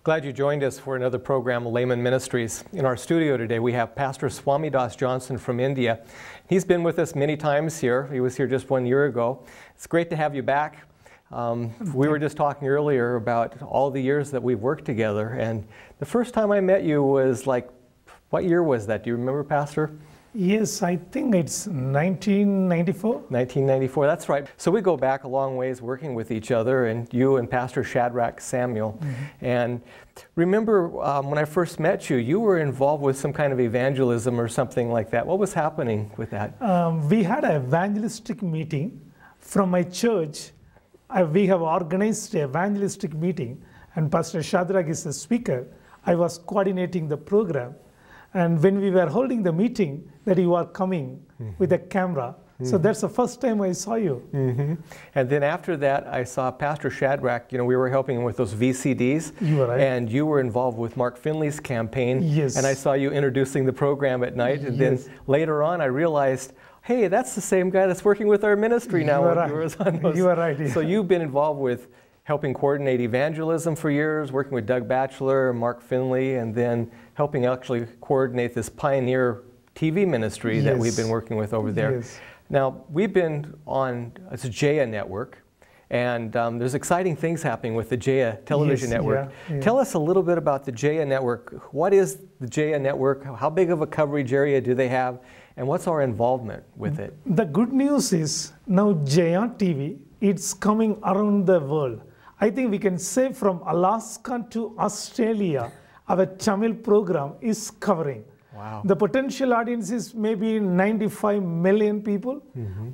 Glad you joined us for another program, Laymen Ministries. In our studio today, we have Pastor Swamidas Johnson from India. He's been with us many times here. He was here just 1 year ago. It's great to have you back. We were just talking earlier about all the years that we've worked together, and the first time I met you was like, what year was that? Do you remember, Pastor? Yes, I think it's 1994. 1994, that's right. So we go back a long ways working with each other, and you and Pastor Shadrach Samuel. And remember when I first met you, you were involved with some kind of evangelism or something like that. What was happening with that? We had an evangelistic meeting from my church. We have organized an evangelistic meeting, and Pastor Shadrach is the speaker. I was coordinating the program. And when we were holding the meeting, that you are coming with a camera. So that's the first time I saw you. And then after that, I saw Pastor Shadrach. You know, we were helping him with those VCDs. You were right. And you were involved with Mark Finley's campaign. Yes. And I saw you introducing the program at night. And then later on, I realized, hey, that's the same guy that's working with our ministry now. You are right. So you've been involved with helping coordinate evangelism for years, working with Doug Batchelor, Mark Finley, and then helping actually coordinate this pioneer TV ministry that we've been working with over there. Now, we've been on it's a Jaya network, and there's exciting things happening with the Jaya television network. Tell us a little bit about the Jaya network. What is the Jaya network? How big of a coverage area do they have? And what's our involvement with it? The good news is now Jaya TV, it's coming around the world. I think we can say from Alaska to Australia, our Tamil program is covering. Wow. The potential audience is maybe 95 million people,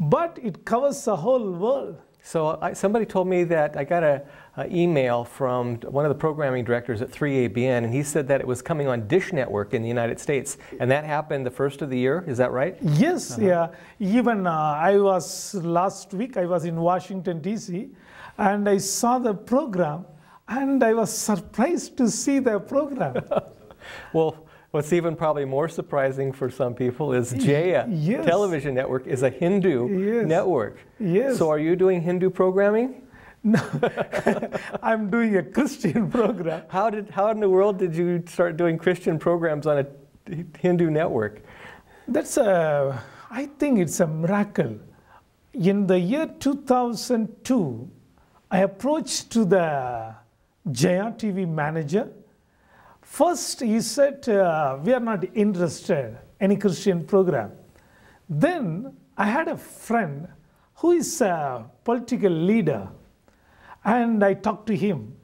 but it covers the whole world. So somebody told me that I got an email from one of the programming directors at 3ABN, and he said that it was coming on Dish Network in the United States, and that happened the first of the year. Is that right? Yes, yeah. Even last week, I was in Washington, D.C., and I saw the program, and I was surprised to see the program. Well, what's even probably more surprising for some people is Jaya television network is a Hindu network. Yes. So are you doing Hindu programming? No, I'm doing a Christian program. How in the world did you start doing Christian programs on a Hindu network? I think it's a miracle. In the year 2002, I approached to the Jaya TV manager. First, he said, we are not interested in any Christian program. Then, I had a friend who is a political leader, and I talked to him,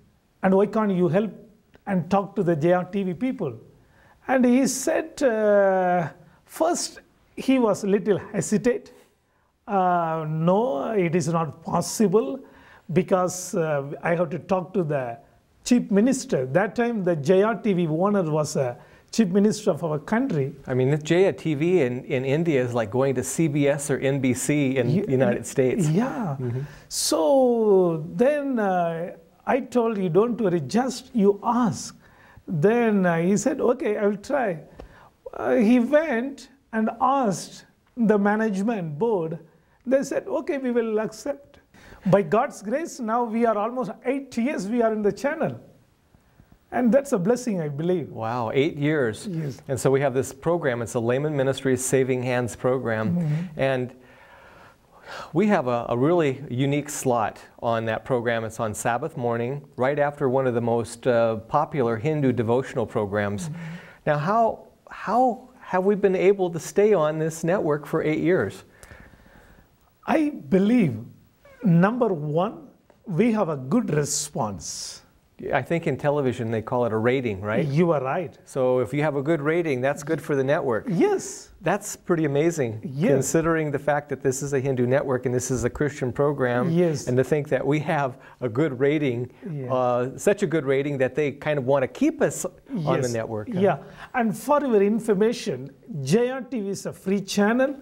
and why can't you help and talk to the Jaya TV people? And he said, first, he was a little hesitant. No, it is not possible, because I have to talk to the chief minister. That time, the Jaya TV owner was a chief minister of our country. I mean, the Jaya TV in India is like going to CBS or NBC in the United States. Yeah. So then I told you, don't worry, just you ask. Then he said, okay, I will try. He went and asked the management board. They said, okay, we will accept. By God's grace, now we are almost 8 years we are in the channel. And that's a blessing, I believe. Wow, 8 years. Yes. And so we have this program. It's a Laymen Ministries Saving Hands program. And we have a really unique slot on that program. It's on Sabbath morning, right after one of the most popular Hindu devotional programs. Now, how have we been able to stay on this network for 8 years? I believe, number one, we have a good response. I think in television they call it a rating, right? You are right. So if you have a good rating, that's good for the network. Yes. That's pretty amazing, considering the fact that this is a Hindu network and this is a Christian program. Yes. And to think that we have a good rating, such a good rating that they kind of want to keep us on the network. Yeah. And for your information, Jaya TV is a free channel,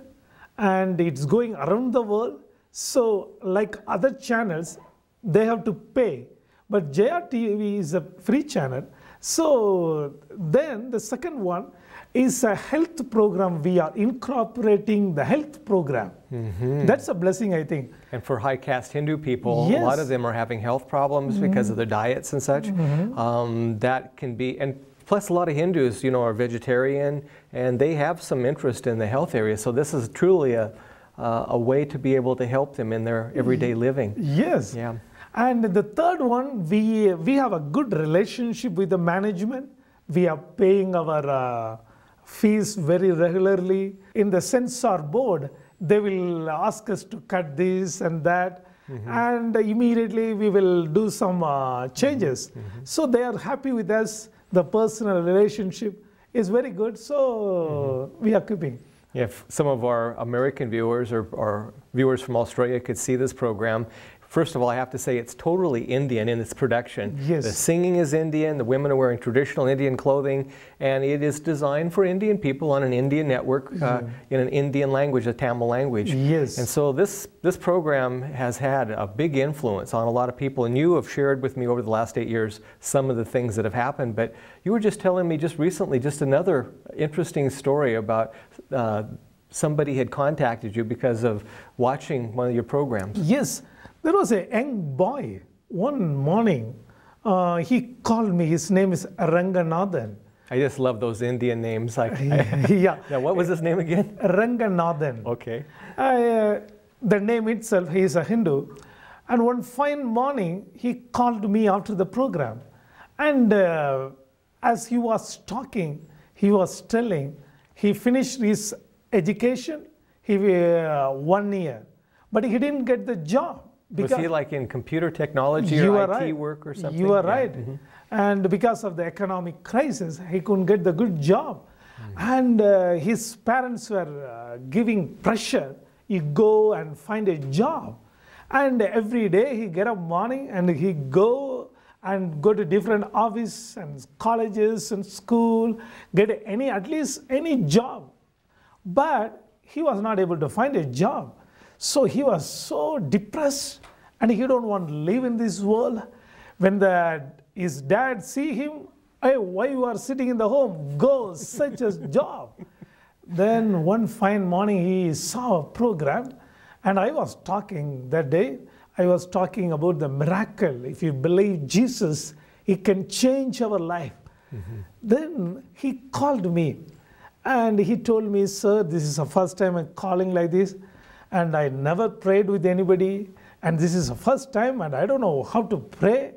and it's going around the world. So like other channels, they have to pay. But Jaya TV is a free channel. So then the second one, is a health program. We are incorporating the health program. That's a blessing, I think. And for high caste Hindu people, Yes. a lot of them are having health problems because of their diets and such. That can be, and plus a lot of Hindus, you know, are vegetarian, and they have some interest in the health area. So this is truly a way to be able to help them in their everyday living. Yes. Yeah. And the third one, we have a good relationship with the management. We are paying our fees very regularly. In the censor board, they will ask us to cut this and that, and immediately we will do some changes. So they are happy with us. The personal relationship is very good, so we are keeping. If some of our American viewers or viewers from Australia could see this program, first of all, I have to say it's totally Indian in its production. Yes. The singing is Indian, the women are wearing traditional Indian clothing, and it is designed for Indian people on an Indian network in an Indian language, a Tamil language. Yes. And so this program has had a big influence on a lot of people, and you have shared with me over the last 8 years some of the things that have happened, but you were just telling me just recently just another interesting story about somebody had contacted you because of watching one of your programs. Yes. There was a young boy, one morning, he called me, his name is Ranganathan. I just love those Indian names. Yeah. Now, what was his name again? Ranganathan. Okay. The name itself, he is a Hindu. And one fine morning, he called me after the program. And as he was talking, he was telling, he finished his education, 1 year, but he didn't get the job. Was he like in computer technology You or are IT right. work or something? You are Yeah. right. And because of the economic crisis, he couldn't get the good job. And his parents were giving pressure, you go and find a job. And every day he get up morning and he go to different office and colleges and school, get at least any job. But he was not able to find a job. So he was so depressed and he don't want to live in this world. When his dad see him, hey, why you are sitting in the home? Go search a job. Then one fine morning he saw a program, and I was talking that day. I was talking about the miracle. If you believe Jesus, he can change our life. Then he called me and he told me, sir, this is the first time I'm calling like this. And I never prayed with anybody, and this is the first time, and I don't know how to pray,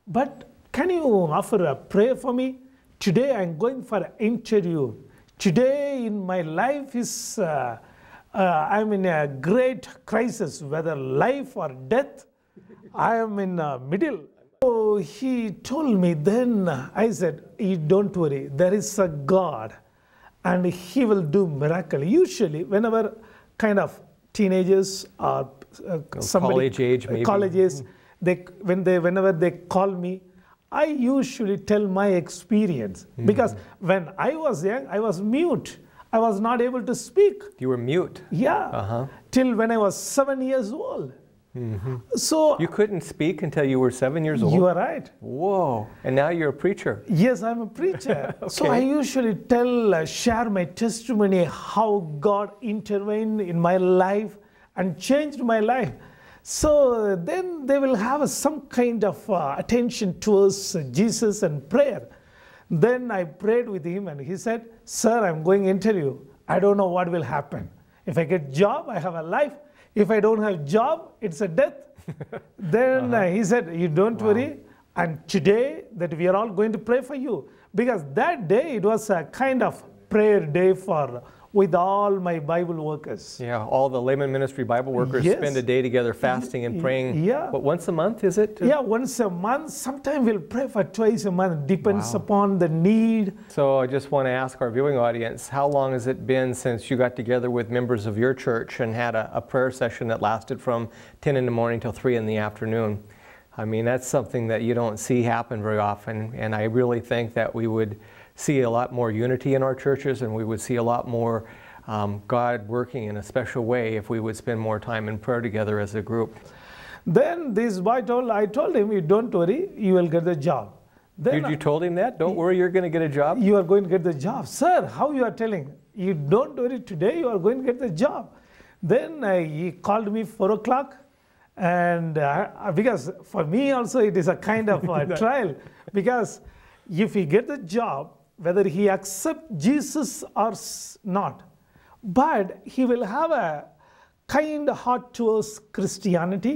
but can you offer a prayer for me? Today I'm going for an interview. Today in my life is, I'm in a great crisis, whether life or death, I am in the middle. So he told me, then I said, don't worry, there is a God, and he will do miracle. Usually, whenever kind of teenagers or college age, maybe. Colleges, whenever they call me, I usually tell my experience. Because when I was young, I was mute. I was not able to speak. You were mute? Yeah, till when I was 7 years old. So you couldn't speak until you were 7 years old? You are right. Whoa, and now you're a preacher. Yes, I'm a preacher. Okay. So I usually share my testimony, how God intervened in my life and changed my life. So then they will have some kind of attention towards Jesus and prayer. Then I prayed with him and he said, sir, I'm going interview. I don't know what will happen. If I get job, I have a life. If I don't have job, it's a death. Then he said, you don't worry. And today that we are all going to pray for you. Because that day it was a kind of prayer day with all my Bible workers. Yeah, all the Laymen Ministry Bible workers spend a day together fasting and praying. Yeah. What, once a month, is it? Yeah, once a month. Sometimes we'll pray for twice a month. Depends upon the need. So I just want to ask our viewing audience, how long has it been since you got together with members of your church and had a prayer session that lasted from 10 in the morning till 3 in the afternoon? I mean, that's something that you don't see happen very often, and I really think that we would see a lot more unity in our churches, and we would see a lot more God working in a special way if we would spend more time in prayer together as a group. Then this boy I told him, you don't worry, you will get the job. Then You told him that? Don't worry, you're going to get a job? you are going to get the job. Sir, how you are telling? You don't worry, today you are going to get the job. Then he called me 4 o'clock. And because for me also it is a kind of a trial. Because if he get the job, whether he accept Jesus or not, but he will have a kind heart towards Christianity.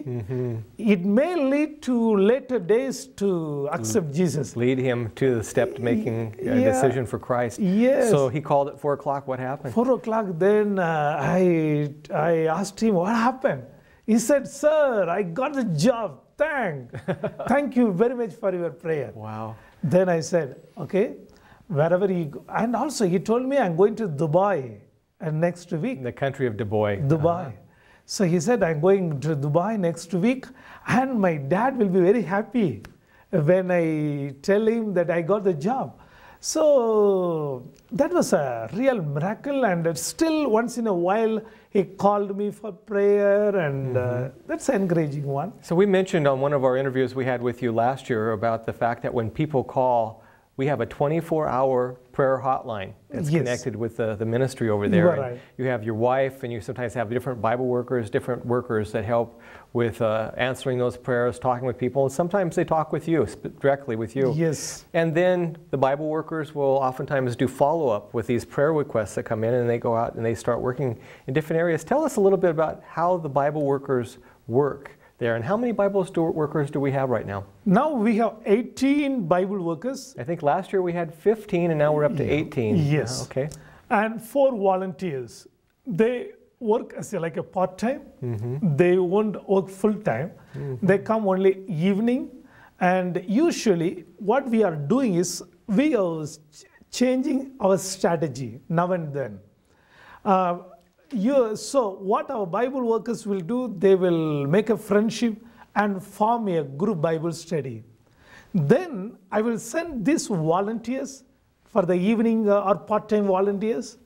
It may lead to later days to accept Jesus. Lead him to the step to making a decision for Christ. Yes. So he called at 4 o'clock. What happened? 4 o'clock, then I asked him, what happened? He said, sir, I got the job. Thank you very much for your prayer. Wow. Then I said, okay, wherever you go. And also he told me I'm going to Dubai next week. The country of Dubai. Dubai. So he said, I'm going to Dubai next week, and my dad will be very happy when I tell him that I got the job. So that was a real miracle, and still once in a while he called me for prayer, and that's an encouraging one. So we mentioned on one of our interviews we had with you last year about the fact that when people call, we have a 24-hour prayer hotline that's connected with the ministry over there. Right. You have your wife, and you sometimes have different Bible workers, different workers that help with answering those prayers, talking with people. And sometimes they talk with you, directly with you. Yes. And then the Bible workers will oftentimes do follow-up with these prayer requests that come in, and they go out and they start working in different areas. Tell us a little bit about how the Bible workers work there, and how many Bible workers do we have right now? Now we have 18 Bible workers. I think last year we had 15, and now we're up to 18. Yes. Okay. And 4 volunteers. They work as like a part-time. They won't work full-time. They come only evening. And usually what we are doing is we are changing our strategy now and then. So what our Bible workers will do, they will make a friendship and form a group Bible study. Then I will send these volunteers for the evening or part-time volunteers.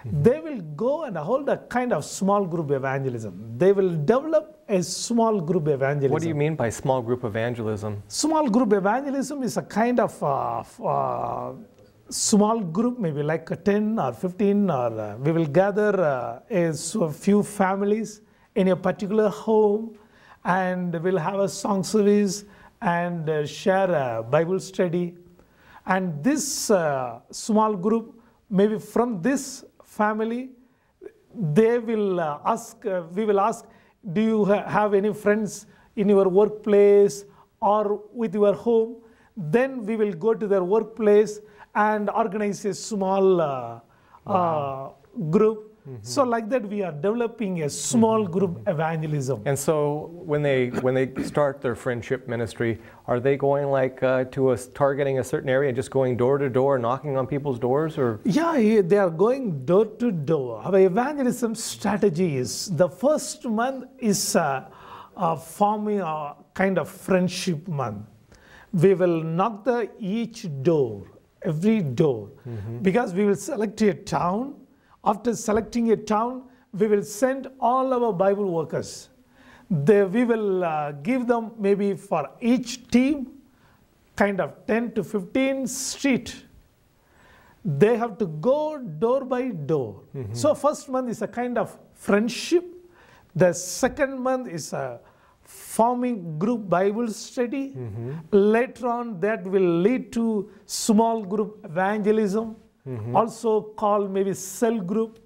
They will go and hold a kind of small group evangelism. They will develop a small group evangelism. What do you mean by small group evangelism? Small group evangelism is a kind of small group, maybe like 10 or 15, or we will gather a few families in a particular home, and we'll have a song service and share a Bible study. And this small group, maybe from this family, they will we will ask, do you have any friends in your workplace or with your home? Then we will go to their workplace and organize a small group. So like that we are developing a small group evangelism. And so when they start their friendship ministry, are they going like targeting a certain area and just going door to door, knocking on people's doors, or? Yeah, they are going door to door. Our evangelism strategy is, the first month is forming a kind of friendship month. We will knock each door, every door, because we will select a town. After selecting a town, we will send all our Bible workers. We will give them maybe for each team kind of 10 to 15 street. They have to go door by door. So first month is a kind of friendship. The second month is a forming group Bible study. Later on that will lead to small group evangelism. Also called maybe cell group.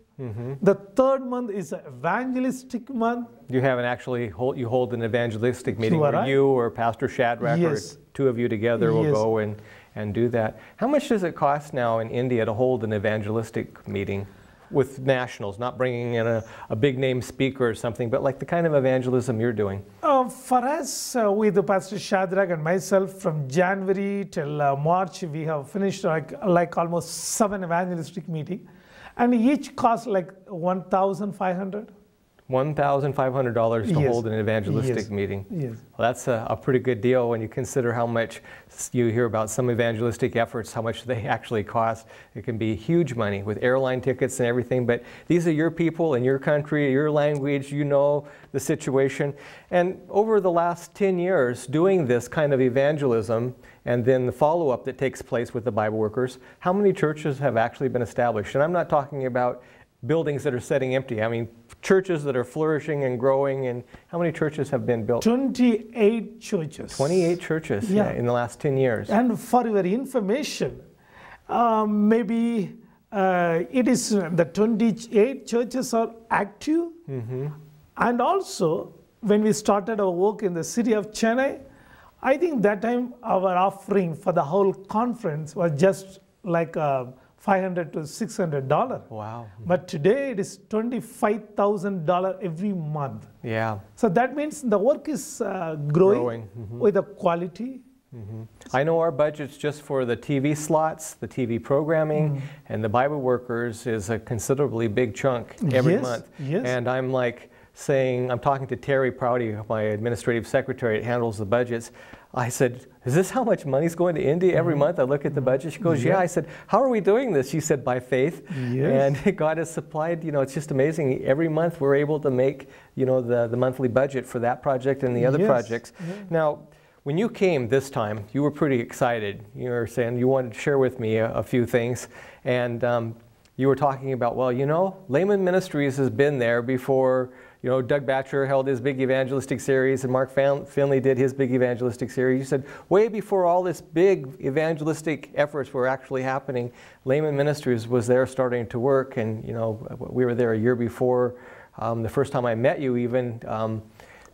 The third month is an evangelistic month. You have you hold an evangelistic meeting where you or Pastor Shadrach or two of you together will go and do that. How much does it cost now in India to hold an evangelistic meeting with nationals, not bringing in a big name speaker or something, but like the kind of evangelism you're doing? For us, with Pastor Shadrach and myself, from January till March, we have finished like almost 7 evangelistic meetings, and each costs like 1,500. $1,500 to Yes. hold an evangelistic Yes. meeting. Yes. Well, that's a pretty good deal when you consider how much you hear about some evangelistic efforts, how much they actually cost. It can be huge money with airline tickets and everything, but these are your people in your country, your language, you know the situation. And over the last 10 years, doing this kind of evangelism and then the follow-up that takes place with the Bible workers, how many churches have actually been established? And I'm not talking about buildings that are sitting empty. I mean, churches that are flourishing and growing. And how many churches have been built? 28 churches. 28 churches in the last 10 years. And for your information, maybe it is the 28 churches are active. And also, when we started our work in the city of Chennai, I think that time our offering for the whole conference was just like $500 to $600. Wow. But today it is $25,000 every month. Yeah. So that means the work is growing with the quality. I know our budgets just for the TV slots, the TV programming, and the Bible workers is a considerably big chunk every month. Yes. And I'm like saying, I'm talking to Terry Prouty, my administrative secretary that handles the budgets. I said, is this how much money's going to India every month? I look at the budget. She goes, yeah. I said, how are we doing this? She said, by faith. Yes. And God has supplied, it's just amazing. Every month we're able to make, the monthly budget for that project and the other projects. Now, when you came this time, you were pretty excited. You were saying you wanted to share with me a few things. And you were talking about, Laymen Ministries has been there before. Doug Batchelor held his big evangelistic series, and Mark Finley did his big evangelistic series. You said, way before all this big evangelistic efforts were actually happening, Laymen Ministries was there starting to work, and we were there a year before the first time I met you even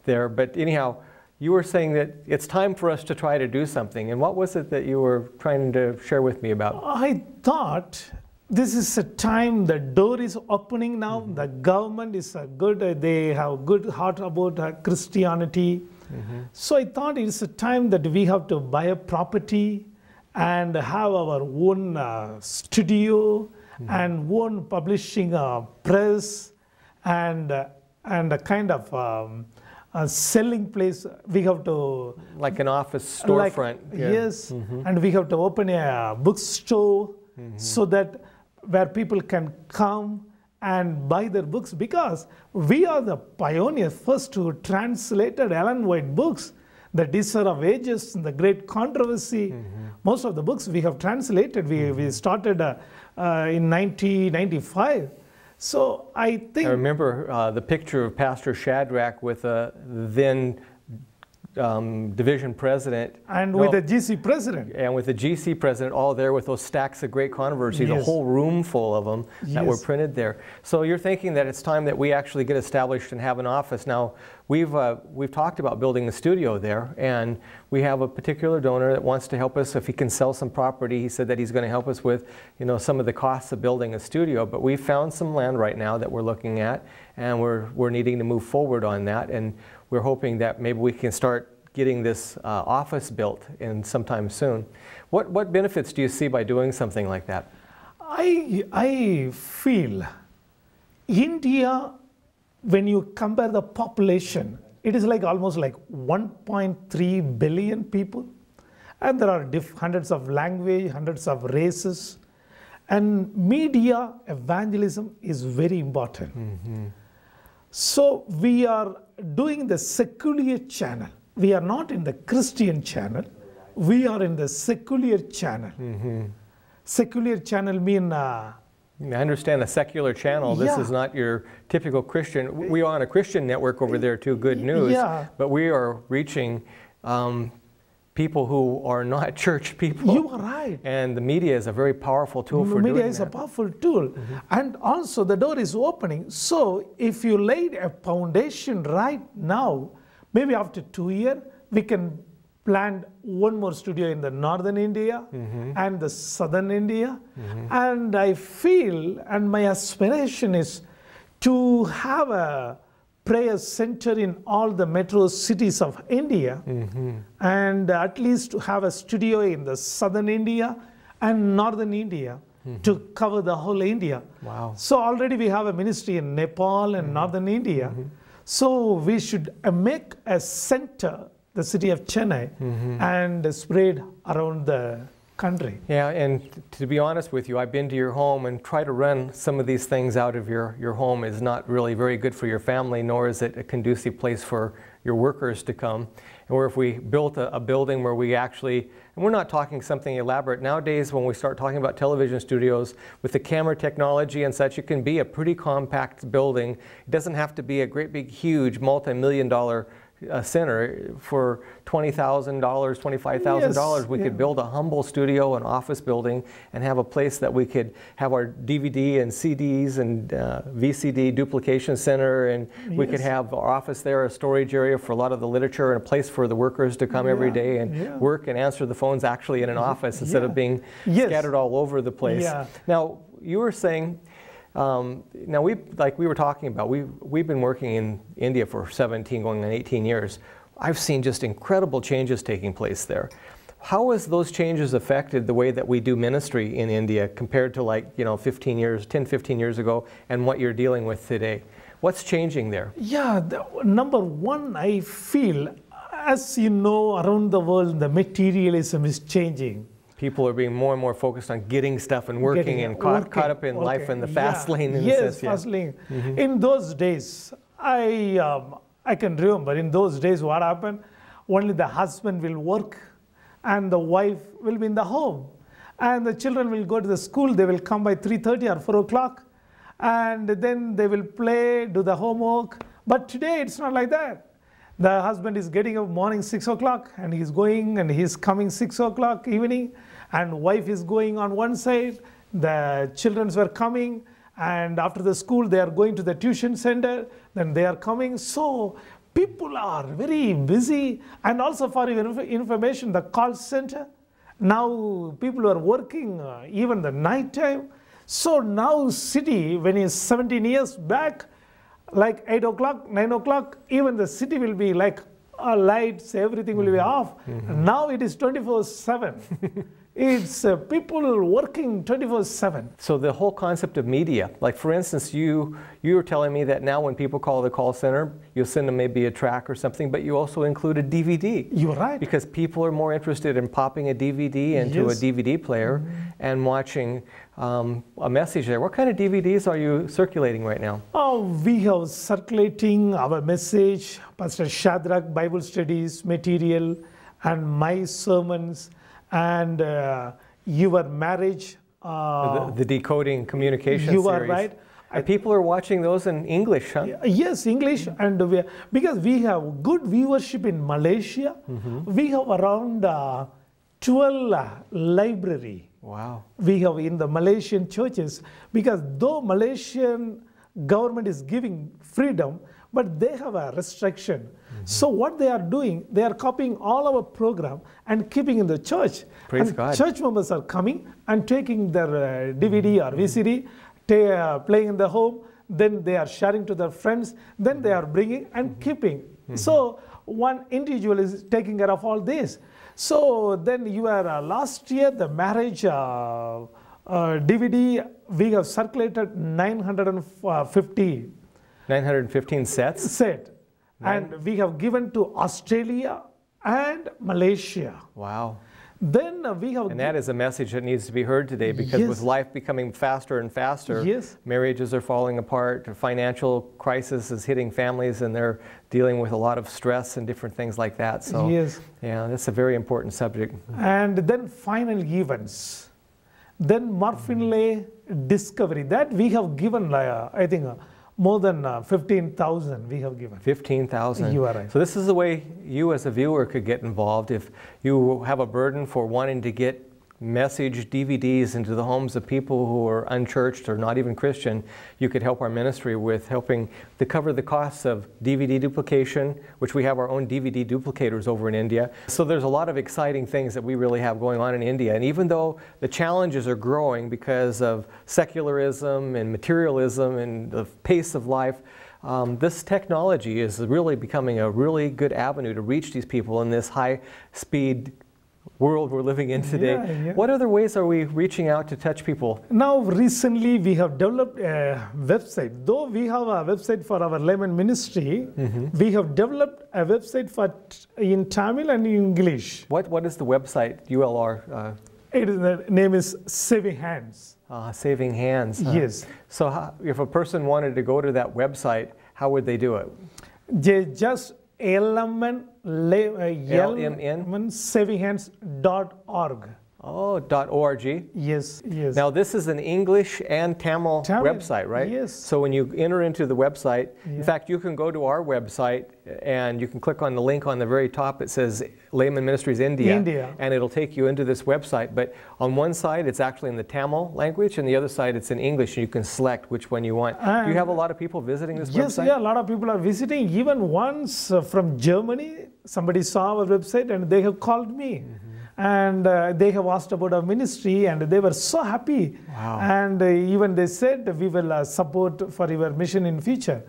there. But anyhow, you were saying that it's time for us to try to do something. And what was it that you were trying to share with me about? I thought this is a time the door is opening now. The government is good. They have good heart about Christianity. So I thought it's a time that we have to buy a property and have our own studio and own publishing press and a kind of a selling place. We have to like an office storefront. Yes, and we have to open a bookstore so that where people can come and buy their books, because we are the pioneers first who translated Ellen White books, The Desire of Ages, and The Great Controversy. Most of the books we have translated. We started in 1995. So I think... I remember the picture of Pastor Shadrach with the then division president. And with the GC president. And with the GC president, all there with those stacks of Great Controversy, a whole room full of them that were printed there. So you're thinking that it's time that we actually get established and have an office. Now, we've talked about building a studio there, and we have a particular donor that wants to help us if he can sell some property. He said that he's going to help us with, some of the costs of building a studio. But we've found some land right now that we're looking at, and we're needing to move forward on that. And we're hoping that maybe we can start getting this office built in sometime soon. What benefits do you see by doing something like that? I feel India, when you compare the population, it is like almost like 1.3 billion people. And there are hundreds of languages, hundreds of races. And media evangelism is very important. So we are doing the secular channel. We are not in the Christian channel. We are in the secular channel. Secular channel mean... I understand a secular channel. This is not your typical Christian. We are on a Christian network over there too, Good News. But we are reaching people who are not church people. You are right. And the media is a very powerful tool for doing that. Media is a powerful tool. And also the door is opening. So if you laid a foundation right now, maybe after 2 years, we can plan one more studio in the northern India and the southern India. And I feel, and my aspiration is to have a prayer center in all the metro cities of India, and at least to have a studio in the southern India and northern India. to cover the whole India. Wow. So already we have a ministry in Nepal and northern India. So we should make a center, the city of Chennai, and spread around the country. Yeah, and to be honest with you, I've been to your home, and try to run some of these things out of your home is not really very good for your family, nor is it a conducive place for your workers to come. Or if we built a building where we actually, and we're not talking something elaborate. Nowadays, when we start talking about television studios, with the camera technology and such, it can be a pretty compact building. It doesn't have to be a great big, huge, multi-million-dollar center. For $20,000, $25,000, we could build a humble studio, an office building, and have a place that we could have our DVD and CDs and VCD duplication center, and we could have our office there, a storage area for a lot of the literature, and a place for the workers to come every day and work and answer the phones actually in an office instead of being scattered all over the place. Now, you were saying, now like we were talking about, we've been working in India for 17, going on 18 years. I've seen just incredible changes taking place there. How has those changes affected the way that we do ministry in India compared to, like, 10, 15 years ago, and what you're dealing with today? What's changing there? Yeah, number one, I feel, as you know, around the world, the materialism is changing. People are being more and more focused on getting stuff and working and caught up in life and the fast lane. Fast lane. In those days, I can remember in those days what happened. Only the husband will work and the wife will be in the home. And the children will go to the school. They will come by 3:30 or 4 o'clock. And then they will play, do the homework. But today it's not like that. The husband is getting up morning 6 o'clock and he's going and he's coming 6 o'clock evening. And wife is going on one side. The children were coming. And after the school, they are going to the tuition center. Then they are coming. So people are very busy. And also for your information, the call center. Now people are working even the night time. So now city, when it's 17 years back, like 8 o'clock, 9 o'clock, even the city will be like lights, everything will be off. Now it is 24/7. It's people working 24/7. So the whole concept of media, like for instance, you were telling me that now when people call the call center, you'll send them maybe a track or something, but you also include a DVD. You're right. Because people are more interested in popping a DVD into a DVD player and watching a message there. What kind of DVDs are you circulating right now? Oh, we have circulating our message, Pastor Shadrach Bible Studies material, and my sermons, and your marriage. The decoding communication you series. You are right. And people are watching those in English, huh? Yes, English, and because we have good viewership in Malaysia, we have around 12 library. Wow. We have in the Malaysian churches, because though Malaysian government is giving freedom, but they have a restriction. So what they are doing, they are copying all our program and keeping in the church. Praise and God. Church members are coming and taking their DVD or VCD, playing in the home, then they are sharing to their friends, then they are bringing and keeping. So one individual is taking care of all this. So then last year, the marriage DVD, we have circulated 950. 915 sets? And we have given to Australia and Malaysia. Wow. Then we have... And that is a message that needs to be heard today, because with life becoming faster and faster, marriages are falling apart, financial crisis is hitting families, and they're dealing with a lot of stress and different things like that. So yeah, that's a very important subject. And then final events. Then Murphy Discovery. That we have given, I think, more than 15,000 we have given. 15,000. You are right. So this is the way you as a viewer could get involved. If you have a burden for wanting to get message DVDs into the homes of people who are unchurched or not even Christian, you could help our ministry with helping to cover the costs of DVD duplication, which we have our own DVD duplicators over in India. So there's a lot of exciting things that we really have going on in India. And even though the challenges are growing because of secularism and materialism and the pace of life, this technology is really becoming a really good avenue to reach these people in this high-speed world we're living in today. What other ways are we reaching out to touch people? Now, recently we have developed a website. Though we have a website for our Laymen ministry, we have developed a website for in Tamil and in English. What is the website ULR? The name is Saving Hands. Saving Hands. Yes. So if a person wanted to go to that website, how would they do it? They just LMN savinghands.org. Oh, .org? Yes, yes. Now this is an English and Tamil website, right? Yes. So when you enter into the website, in fact, you can go to our website and you can click on the link on the very top. It says Laymen Ministries India, and it'll take you into this website. But on one side, it's actually in the Tamil language, and the other side, it's in English, and you can select which one you want. Do you have a lot of people visiting this website? Yes, a lot of people are visiting. Even once from Germany, somebody saw our website and they have called me. And they have asked about our ministry, and they were so happy. Wow. And even they said, we will support for your mission in future.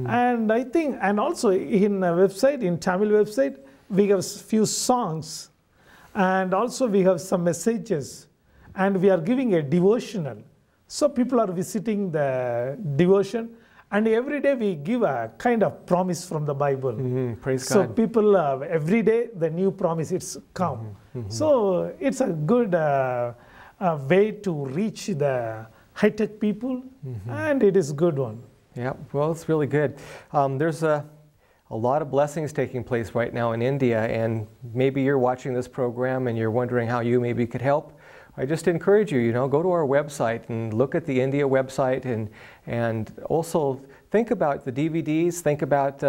And I think, and also in a website, in Tamil website, we have few songs, and also we have some messages, and we are giving a devotional. So people are visiting the devotion, and every day we give a kind of promise from the Bible. Praise so God. People, every day the new promise, it's come. So it's a good way to reach the high-tech people, and it is a good one. Yeah, well, it's really good. There's a lot of blessings taking place right now in India, and maybe you're watching this program and you're wondering how you maybe could help. I just encourage you, go to our website and look at the India website, and also think about the DVDs, think about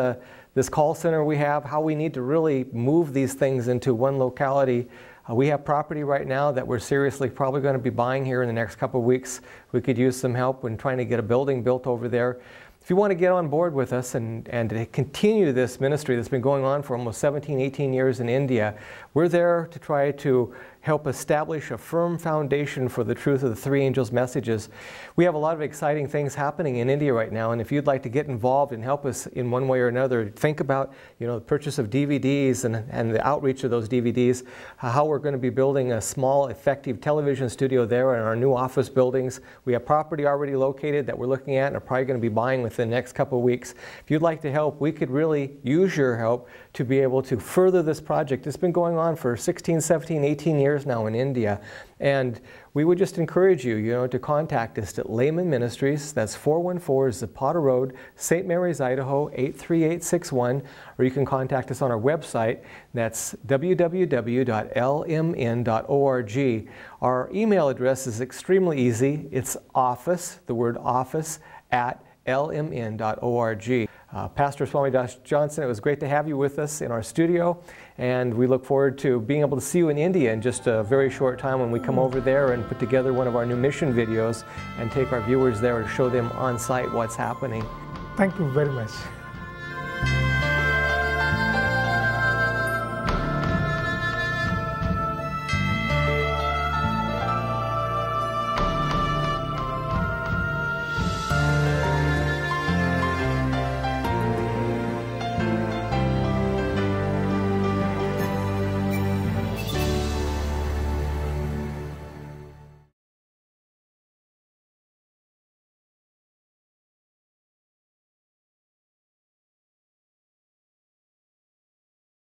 this call center we have, how we need to really move these things into one locality. We have property right now that we're seriously probably going to be buying here in the next couple of weeks. We could use some help in trying to get a building built over there. If you want to get on board with us and to continue this ministry that's been going on for almost 17, 18 years in India, we're there to try to help establish a firm foundation for the truth of the three angels' messages. We have a lot of exciting things happening in India right now, and if you'd like to get involved and help us in one way or another, think about the purchase of DVDs and the outreach of those DVDs, how we're going to be building a small, effective television studio there in our new office buildings. We have property already located that we're looking at and are probably going to be buying within the next couple of weeks. If you'd like to help, we could really use your help to be able to further this project. It's been going on for 16, 17, 18 years now in India, and we would just encourage you, to contact us at Laymen Ministries. That's 414 Zapata Road, St. Mary's, Idaho 83861, or you can contact us on our website. That's www.lmn.org. Our email address is extremely easy. It's office, the word office, at lmn.org. Pastor Swami Das Johnson, it was great to have you with us in our studio, and we look forward to being able to see you in India in just a very short time when we come over there and put together one of our new mission videos and take our viewers there to show them on site what's happening. Thank you very much.